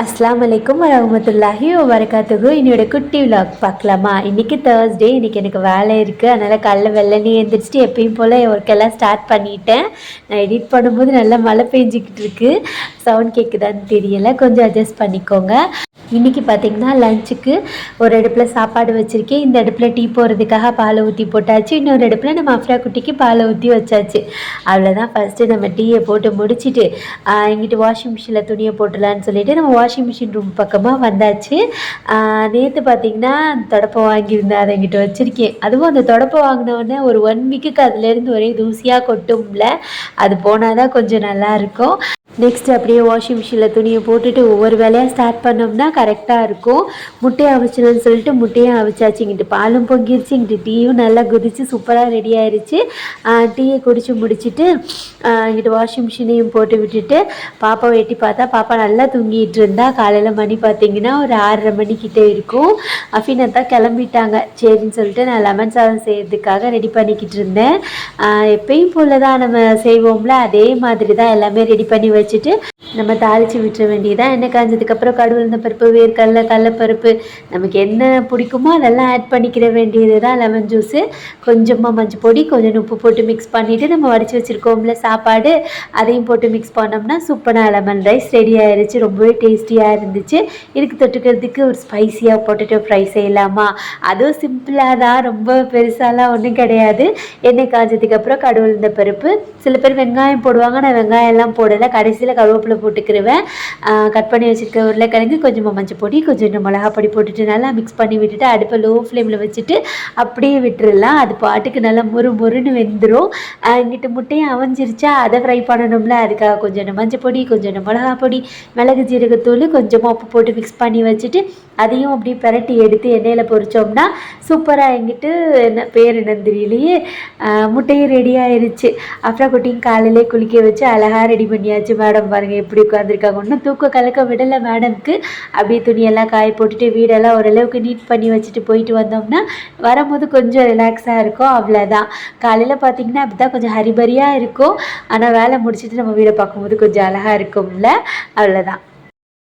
அஸ்ஸலாமு அலைக்கும் வரஹ்மத்துல்லாஹி வபரகாத்துஹு. என்னோட குட்டி விலாக் பார்க்கலாமா? இன்றைக்கி தேர்ஸ்டே. இன்றைக்கி எனக்கு வேலை இருக்குது. அதனால் காலைல வெள்ளனே எழுந்திரிச்சிட்டு எப்பயும் போல் ஒர்க்கெல்லாம் ஸ்டார்ட் பண்ணிட்டேன். நான் எடிட் பண்ணும்போது நல்லா மழை பெஞ்சிக்கிட்டு இருக்குது. சவுண்ட் கேட்குதான்னு தெரியலை, கொஞ்சம் அட்ஜஸ்ட் பண்ணிக்கோங்க. இன்றைக்கி பார்த்திங்கன்னா லஞ்சுக்கு ஒரு அடுப்பில் சாப்பாடு வச்சுருக்கேன். இந்த அடுப்பில் டீ போடுறதுக்காக பாலை ஊற்றி போட்டாச்சு. இன்னொரு அடுப்பில் நம்ம அஃப்ரா குட்டிக்கு பாலை ஊற்றி வச்சாச்சு. அவ்வளோதான். ஃபஸ்ட்டு நம்ம டீயை போட்டு முடிச்சுட்டு இங்கிட்டு வாஷிங் மிஷினில் துணியை போட்டுடலான்னு சொல்லிவிட்டு நம்ம வாஷிங் மிஷின் ரூம் பக்கமாக வந்தாச்சு. நேற்று பார்த்திங்கன்னா தொடப்பம் வாங்கியிருந்தேன், அதை எங்கிட்ட வச்சுருக்கேன். அதுவும் அந்த தொடப்பம் வாங்கினோடனே ஒரு 1 வீக்குக்கு அதுலேருந்து ஒரே தூசியாக கொட்டும்ல, அது போனால் தான் கொஞ்சம் நல்லாயிருக்கும். நெக்ஸ்ட் அப்படியே வாஷிங் மிஷினில் துணியை போட்டுட்டு ஒவ்வொரு வேலையாக ஸ்டார்ட் பண்ணோம்னா கரெக்டாக இருக்கும். முட்டையை அவிச்சிடணும்னு சொல்லிட்டு முட்டையும் அவிச்சாச்சு. இங்கிட்டு பாலும் பொங்கிருச்சு, இங்கிட்டு டீயும் நல்லா குதிச்சு சூப்பராக ரெடி ஆயிடுச்சு. டீயை குடித்து முடிச்சுட்டு இங்கிட்டு வாஷிங் மிஷினையும் போட்டு விட்டுட்டு பாப்பாவை எட்டி பார்த்தா பாப்பா நல்லா தூங்கிட்டு இருந்தா. காலையில் மணி பார்த்திங்கன்னா ஒரு 6:30 மணிக்கிட்டே இருக்கும். அஃபினத்தான் கிளம்பிட்டாங்க. சரின்னு சொல்லிட்டு நான் லெமன் சாதம் செய்கிறதுக்காக ரெடி பண்ணிக்கிட்டு இருந்தேன். எப்பயும் போல தான் நம்ம செய்வோம்ல, அதே மாதிரி தான் எல்லாமே ரெடி பண்ணி வச்சுட்டு நம்ம தாளித்து விட்டுற வேண்டியதான். எண்ணெய் காஞ்சதுக்கப்புறம் கடுகு பருப்பு, வேர்க்கடலை, கடலைப்பருப்பு, நமக்கு என்ன பிடிக்குமோ அதெல்லாம் ஆட் பண்ணிக்கிற வேண்டியது தான். லெமன் ஜூஸு, கொஞ்சமாக மஞ்சள் பொடி, கொஞ்சம் உப்பு போட்டு மிக்ஸ் பண்ணிவிட்டு நம்ம வடித்து வச்சுருக்கோம்ல சாப்பாடு, அதையும் போட்டு மிக்ஸ் பண்ணோம்னா சூப்பராக லெமன் ரைஸ் ரெடி ஆயிடுச்சு. ரொம்பவே டேஸ்டியாக இருந்துச்சு. இதுக்கு தொட்டுக்கிறதுக்கு ஒரு ஸ்பைஸியாக பொட்டேட்டோ ஃப்ரை செய்யலாமா? அதுவும் சிம்பிளாக தான், ரொம்ப பெருசாலாம் ஒன்றும் கிடையாது. எண்ணெய் காஞ்சதுக்கப்புறம் கடுகு பருப்பு, சில பேர் வெங்காயம் போடுவாங்க, நான் வெங்காயம் எல்லாம் போடலை. கடைசியில் கருவேப்பிலை போட்டுக்கிருவேன். கட் பண்ணி வச்சுருக்க உருளைக்கிழங்கு, கொஞ்சமாக மஞ்சள் பொடி, கொஞ்சம் மிளகா பொடி போட்டுட்டு நல்லா மிக்ஸ் பண்ணி விட்டுட்டு அடுப்பை லோ ஃப்ளேமில் வச்சுட்டு அப்படியே விட்டுடலாம். அது பாட்டுக்கு நல்லா மொறுன்னு வெந்துடும். இங்கிட்டு முட்டையும் அவிஞ்சிருச்சா, அதை ஃப்ரை பண்ணணும்ல, அதுக்காக கொஞ்சம் மஞ்சள் பொடி, கொஞ்சம் மிளகா பொடி, மிளகு ஜீரகத்தூள், கொஞ்சமாக உப்பு போட்டு மிக்ஸ் பண்ணி வச்சுட்டு அதையும் அப்படியே பரட்டி எடுத்து எண்ணெயில் பொரிச்சோம்னா சூப்பராக எங்கிட்டு பேர் என்னன்னு தெரியலையே, முட்டையும் ரெடி ஆயிடுச்சு. அப்புறம் குட்டியும் காலையிலே குளிக்க வச்சு அழகாக ரெடி பண்ணியாச்சு. மேடம் பாருங்கள் எப்படி உட்காந்துருக்காங்க, ஒன்றும் தூக்க கலக்க விடலை மேடம்க்கு. அப்படியே துணியெல்லாம் காய போட்டுட்டு வீடெல்லாம் ஓரளவுக்கு நீட் பண்ணி வச்சுட்டு போயிட்டு வந்தோம்னா வரும்போது கொஞ்சம் ரிலாக்ஸாக இருக்கும். அவ்வளோதான். காலையில் பார்த்திங்கன்னா அப்படி தான் கொஞ்சம் ஹரிபரியாக இருக்கும். ஆனால் வேலை முடிச்சுட்டு நம்ம வீடை பார்க்கும்போது கொஞ்சம் அழகாக இருக்கும்ல, அவ்வளோதான்.